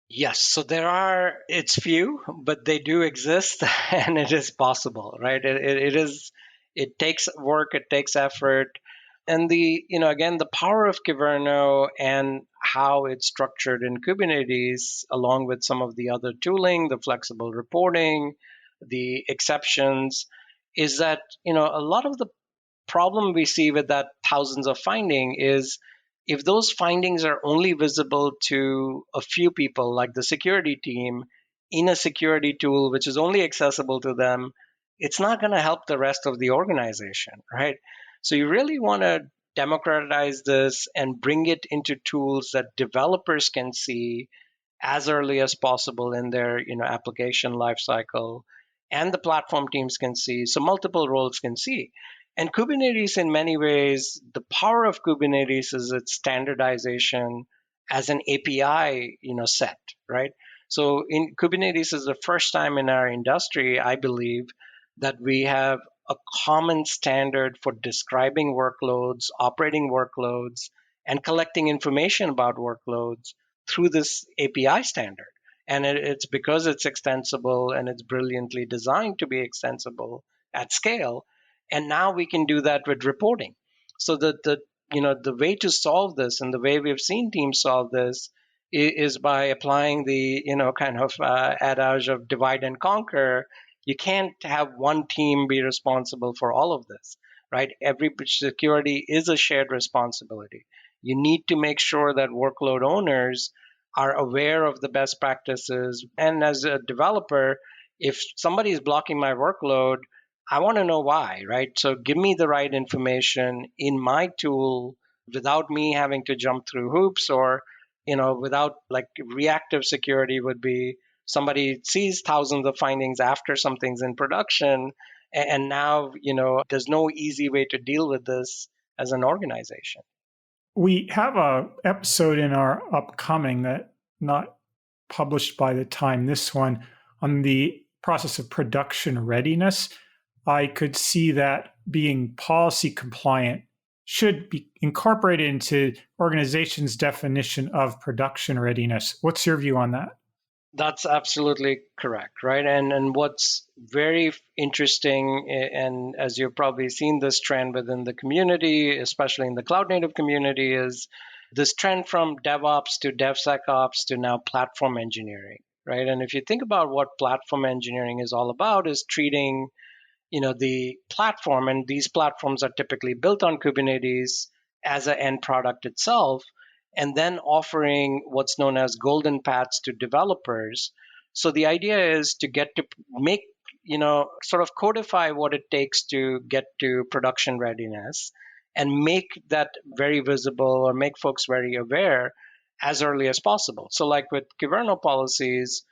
Yes, so it's few, but they do exist and it is possible, right? It takes work, it takes effort. And again, the power of kyverno and how it's structured in Kubernetes, along with some of the other tooling, the flexible reporting, the exceptions, is that, a lot of the problem we see with that thousands of finding is if those findings are only visible to a few people, like the security team, in a security tool which is only accessible to them, it's not going to help the rest of the organization, right? So you really want to democratize this and bring it into tools that developers can see as early as possible in their application lifecycle, and the platform teams can see, so multiple roles can see. And Kubernetes, in many ways, the power of Kubernetes is its standardization as an API, set, right? So in Kubernetes is the first time in our industry, I believe, that we have a common standard for describing workloads, operating workloads, and collecting information about workloads through this API standard. And it's because it's extensible and it's brilliantly designed to be extensible at scale. And now we can do that with reporting. So the way to solve this, and the way we've seen teams solve this, is by applying the kind of adage of divide and conquer. You can't have one team be responsible for all of this, right? Every security is a shared responsibility. You need to make sure that workload owners are aware of the best practices. And as a developer, if somebody is blocking my workload, I want to know why, right? So give me the right information in my tool without me having to jump through hoops, or, without, like, reactive security would be somebody sees thousands of findings after something's in production. And now, there's no easy way to deal with this as an organization. We have a episode in our upcoming that not published by the time this one on the process of production readiness. I could see that being policy compliant should be incorporated into organizations' definition of production readiness. What's your view on that? That's absolutely correct, right? And what's very interesting, and as you've probably seen this trend within the community, especially in the cloud native community, is this trend from DevOps to DevSecOps to now platform engineering, right? And if you think about what platform engineering is all about, is treating the platform, and these platforms are typically built on Kubernetes as an end product itself, and then offering what's known as golden paths to developers. So the idea is to get to make sort of codify what it takes to get to production readiness and make that very visible or make folks very aware as early as possible. So like with kyverno policies,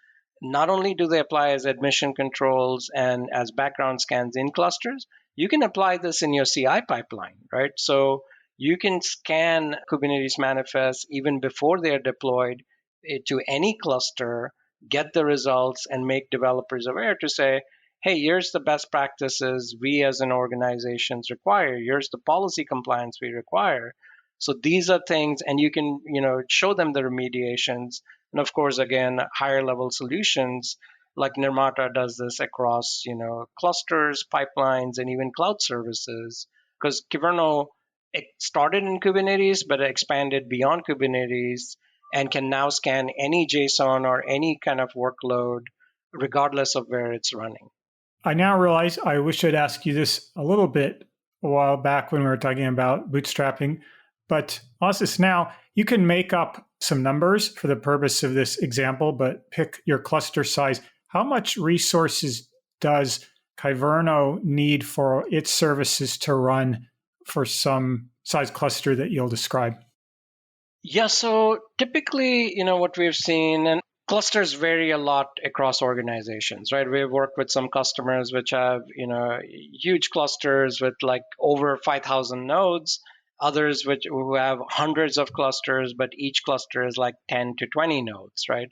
not only do they apply as admission controls and as background scans in clusters, you can apply this in your CI pipeline, right? So you can scan Kubernetes manifests even before they are deployed to any cluster, get the results, and make developers aware to say, hey, here's the best practices we as an organizations require. Here's the policy compliance we require. So these are things, and you can, show them the remediations. And of course, again, higher level solutions like Nimrata does this across, clusters, pipelines, and even cloud services. Because kyverno, it started in Kubernetes, but it expanded beyond Kubernetes and can now scan any JSON or any kind of workload, regardless of where it's running. I now realize I wish I'd asked you this a little bit a while back when we were talking about bootstrapping, but I'll ask this now. You can make up some numbers for the purpose of this example, but pick your cluster size. How much resources does Kyverno need for its services to run for some size cluster that you'll describe? Yeah, so typically, what we've seen, and clusters vary a lot across organizations, right? We've worked with some customers which have, huge clusters with like over 5,000 nodes, others who have hundreds of clusters, but each cluster is like 10 to 20 nodes, right?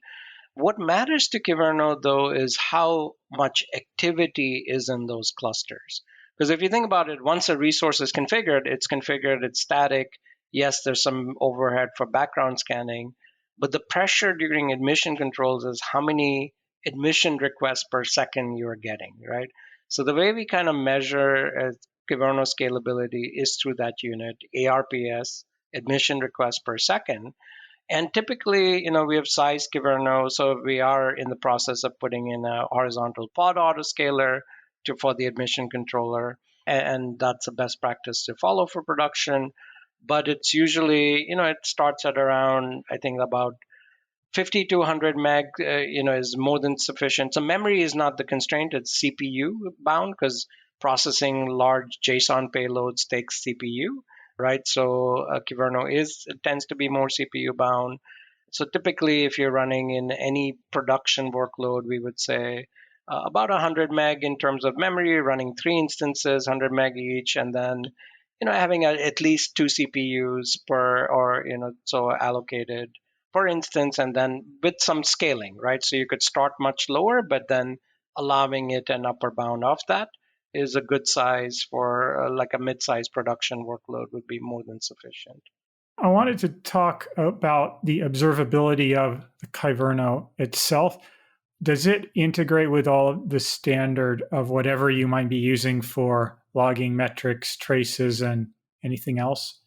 What matters to kyverno, though, is how much activity is in those clusters. Because if you think about it, once a resource is configured, it's static. Yes, there's some overhead for background scanning, but the pressure during admission controls is how many admission requests per second you're getting, right? So the way we kind of measure kyverno scalability is through that unit, ARPS, admission requests per second. And typically, we have sized kyverno, so we are in the process of putting in a horizontal pod autoscaler for the admission controller, and that's a best practice to follow for production. But it's usually, it starts at around, I think, about 50 to 100 meg, is more than sufficient. So memory is not the constraint; it's CPU bound because processing large JSON payloads takes CPU, right? So kyverno tends to be more CPU bound. So typically, if you're running in any production workload, we would say about 100 meg in terms of memory, running 3 instances, 100 meg each, and then having at least 2 CPUs per, or so allocated per instance, and then with some scaling, right? So you could start much lower, but then allowing it an upper bound of that is a good size for like a mid-sized production workload would be more than sufficient. I wanted to talk about the observability of the kyverno itself. Does it integrate with all of the standard of whatever you might be using for logging metrics, traces, and anything else?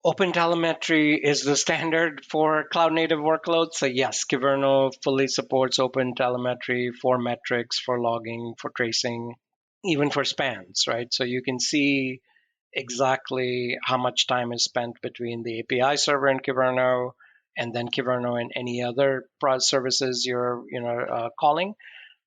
Open telemetry is the standard for cloud native workloads. So yes, kyverno fully supports open telemetry for metrics, for logging, for tracing, even for spans, right? So you can see exactly how much time is spent between the API server in kyverno and then kyverno and any other services you're calling.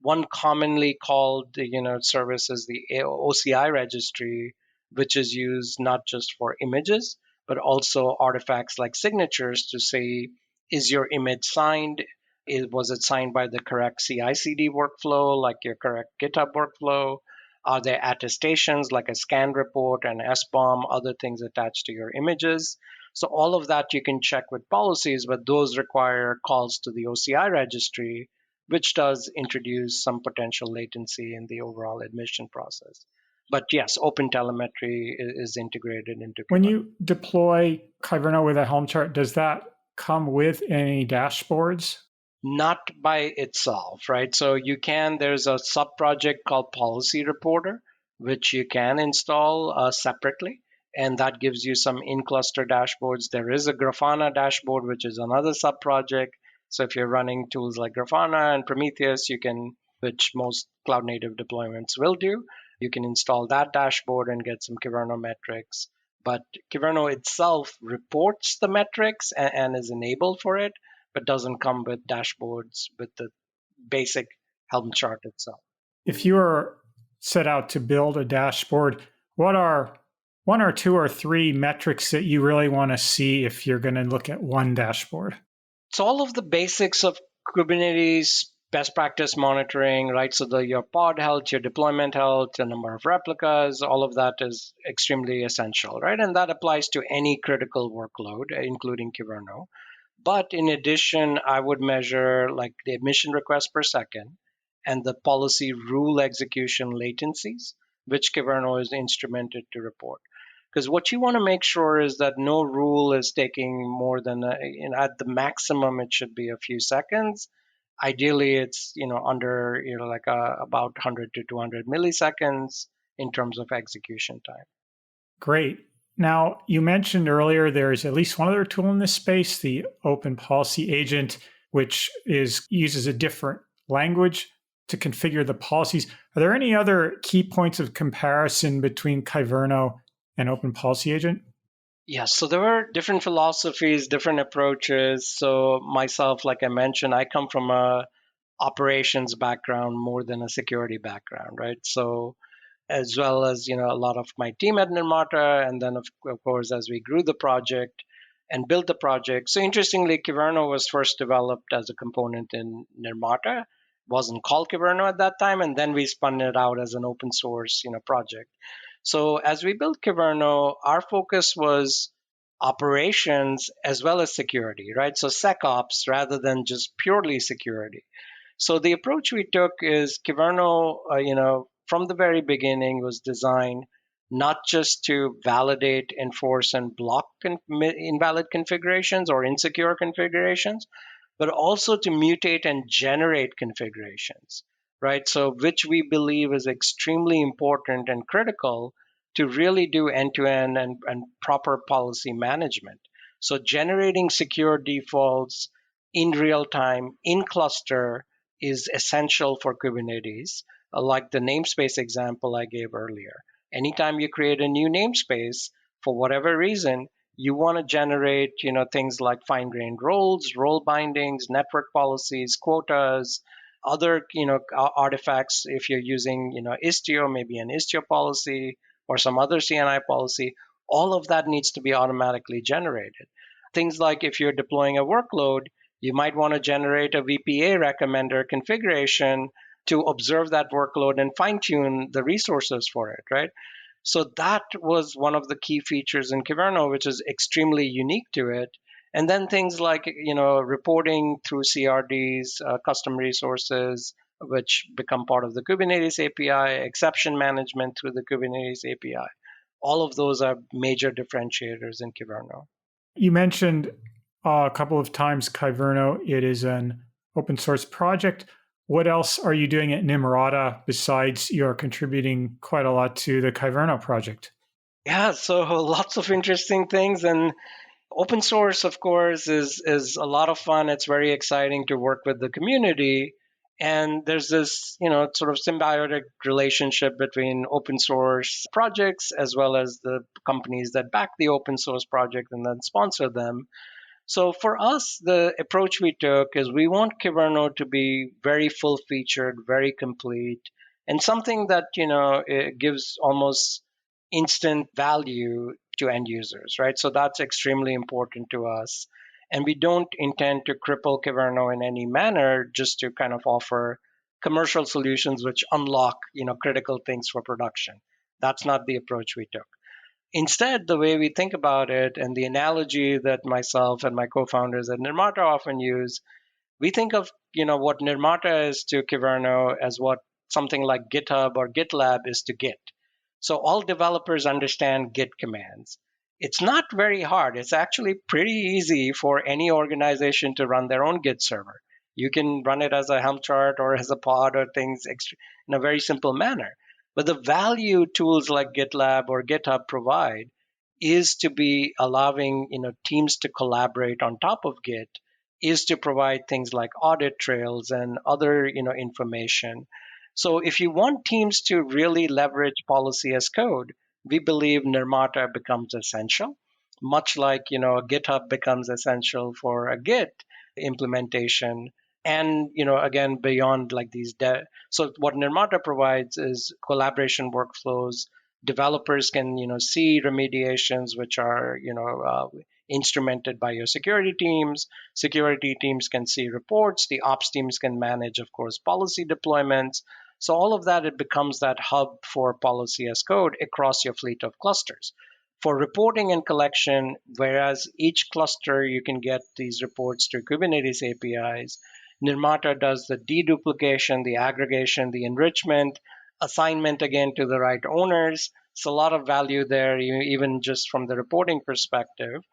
One commonly called service is the OCI registry, which is used not just for images but also artifacts like signatures to say, is your image signed? Was it signed by the correct CI/CD workflow, like your correct GitHub workflow? Are there attestations like a scan report and SBOM, other things attached to your images? So all of that you can check with policies, but those require calls to the OCI registry, which does introduce some potential latency in the overall admission process. But yes, open telemetry is integrated into When kyverno. you deploy kyverno with a Helm chart, does that come with any dashboards? Not by itself, right? So there's a sub project called Policy Reporter, which you can install separately, and that gives you some in-cluster dashboards. There is a Grafana dashboard, which is another sub project. So if you're running tools like Grafana and Prometheus, which most cloud native deployments will do, you can install that dashboard and get some kyverno metrics. But kyverno itself reports the metrics and is enabled for it, but doesn't come with dashboards with the basic Helm chart itself. If you are set out to build a dashboard, what are one or two or three metrics that you really want to see if you're going to look at one dashboard? It's all of the basics of Kubernetes best practice monitoring, right? So your pod health, your deployment health, the number of replicas, all of that is extremely essential, right? And that applies to any critical workload, including kyverno. But in addition, I would measure like the admission requests per second and the policy rule execution latencies, which kyverno is instrumented to report. Because what you want to make sure is that no rule is taking more than at the maximum it should be a few seconds. Ideally, it's under like about 100 to 200 milliseconds in terms of execution time. Great. Now, you mentioned earlier there's at least one other tool in this space, the Open Policy Agent, which uses a different language to configure the policies. Are there any other key points of comparison between kyverno and Open Policy Agent? Yes, so there are different philosophies, different approaches. So myself, like I mentioned, I come from a operations background more than a security background, right? So as well as a lot of my team at Nimrata, and then of course as we grew the project and built the project. So interestingly, kyverno was first developed as a component in Nimrata. It wasn't called kyverno at that time, and then we spun it out as an open source project. So as we built kyverno, our focus was operations as well as security, right? So SecOps rather than just purely security. So the approach we took is kyverno, from the very beginning was designed not just to validate, enforce, and block invalid configurations or insecure configurations, but also to mutate and generate configurations, right? So which we believe is extremely important and critical to really do end-to-end and proper policy management. So generating secure defaults in real time, in cluster, is essential for Kubernetes, like the namespace example I gave earlier. Anytime you create a new namespace, for whatever reason, you want to generate things like fine-grained roles, role bindings, network policies, quotas, other artifacts. If you're using istio, maybe an istio policy or some other CNI policy, all of that needs to be automatically generated. Things like if you're deploying a workload, you might want to generate a VPA recommender configuration to observe that workload and fine tune the resources for it, right? So that was one of the key features in kyverno, which is extremely unique to it. And then things like reporting through CRDs, custom resources, which become part of the Kubernetes API, exception management through the Kubernetes API. All of those are major differentiators in kyverno. You mentioned a couple of times kyverno. It is an open source project. What else are you doing at Nimrata besides you're contributing quite a lot to the kyverno project? Yeah, so lots of interesting things. And open source, of course, is a lot of fun. It's very exciting to work with the community. And there's this, sort of symbiotic relationship between open source projects as well as the companies that back the open source project and then sponsor them. So for us, the approach we took is we want kyverno to be very full featured, very complete, and something that it gives almost instant value to end users, right? So that's extremely important to us. And we don't intend to cripple kyverno in any manner just to kind of offer commercial solutions which unlock critical things for production. That's not the approach we took. Instead, the way we think about it and the analogy that myself and my co-founders at Nimrata often use, we think of what Nimrata is to kyverno as what something like GitHub or GitLab is to Git. So all developers understand Git commands. It's not very hard. It's actually pretty easy for any organization to run their own Git server. You can run it as a Helm chart or as a pod or things in a very simple manner. But the value tools like GitLab or GitHub provide is to be allowing teams to collaborate on top of Git, is to provide things like audit trails and other information. So if you want teams to really leverage policy as code, we believe Nimrata becomes essential, much like GitHub becomes essential for a Git implementation. And again, beyond like so what Nimrata provides is collaboration workflows. Developers can see remediations which are instrumented by your security teams. Security teams can see reports. The ops teams can manage, of course, policy deployments. So all of that, it becomes that hub for policy as code across your fleet of clusters. For reporting and collection, whereas each cluster you can get these reports through Kubernetes APIs, Nimrata does the deduplication, the aggregation, the enrichment, assignment again to the right owners. It's a lot of value there, even just from the reporting perspective.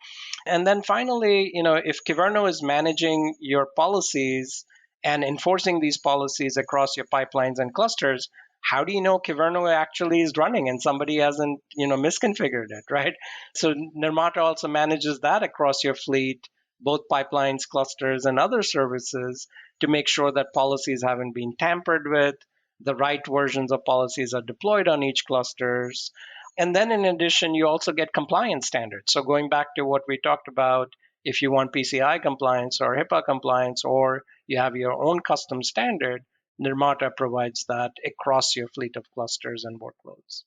And then finally, if kyverno is managing your policies and enforcing these policies across your pipelines and clusters, how do you know kyverno actually is running and somebody hasn't, misconfigured it, right? So Nimrata also manages that across your fleet, both pipelines, clusters, and other services, to make sure that policies haven't been tampered with, the right versions of policies are deployed on each clusters. And then in addition, you also get compliance standards. So going back to what we talked about, if you want PCI compliance or HIPAA compliance, or you have your own custom standard, Nimrata provides that across your fleet of clusters and workloads.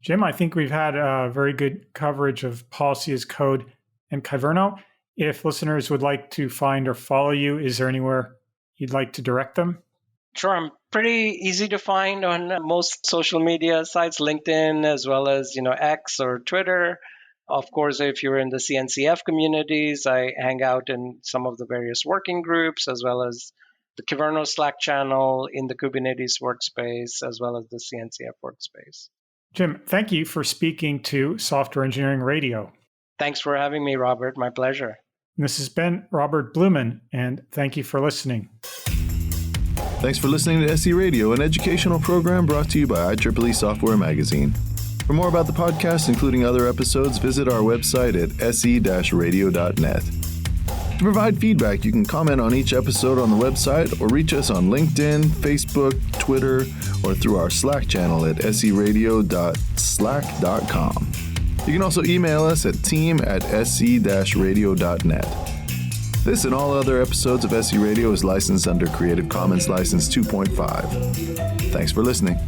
Jim, I think we've had a very good coverage of policy as code and kyverno. If listeners would like to find or follow you, is there anywhere you'd like to direct them? Sure. I'm pretty easy to find on most social media sites, LinkedIn, as well as, X or Twitter. Of course, if you're in the CNCF communities, I hang out in some of the various working groups, as well as the kyverno Slack channel, in the Kubernetes workspace, as well as the CNCF workspace. Jim, thank you for speaking to Software Engineering Radio. Thanks for having me, Robert. My pleasure. This has been Robert Blumen, and thank you for listening. Thanks for listening to SE Radio, an educational program brought to you by IEEE Software Magazine. For more about the podcast, including other episodes, visit our website at se-radio.net. To provide feedback, you can comment on each episode on the website or reach us on LinkedIn, Facebook, Twitter, or through our Slack channel at seradio.slack.com. You can also email us at team@se-radio.net. This and all other episodes of SE Radio is licensed under Creative Commons License 2.5. Thanks for listening.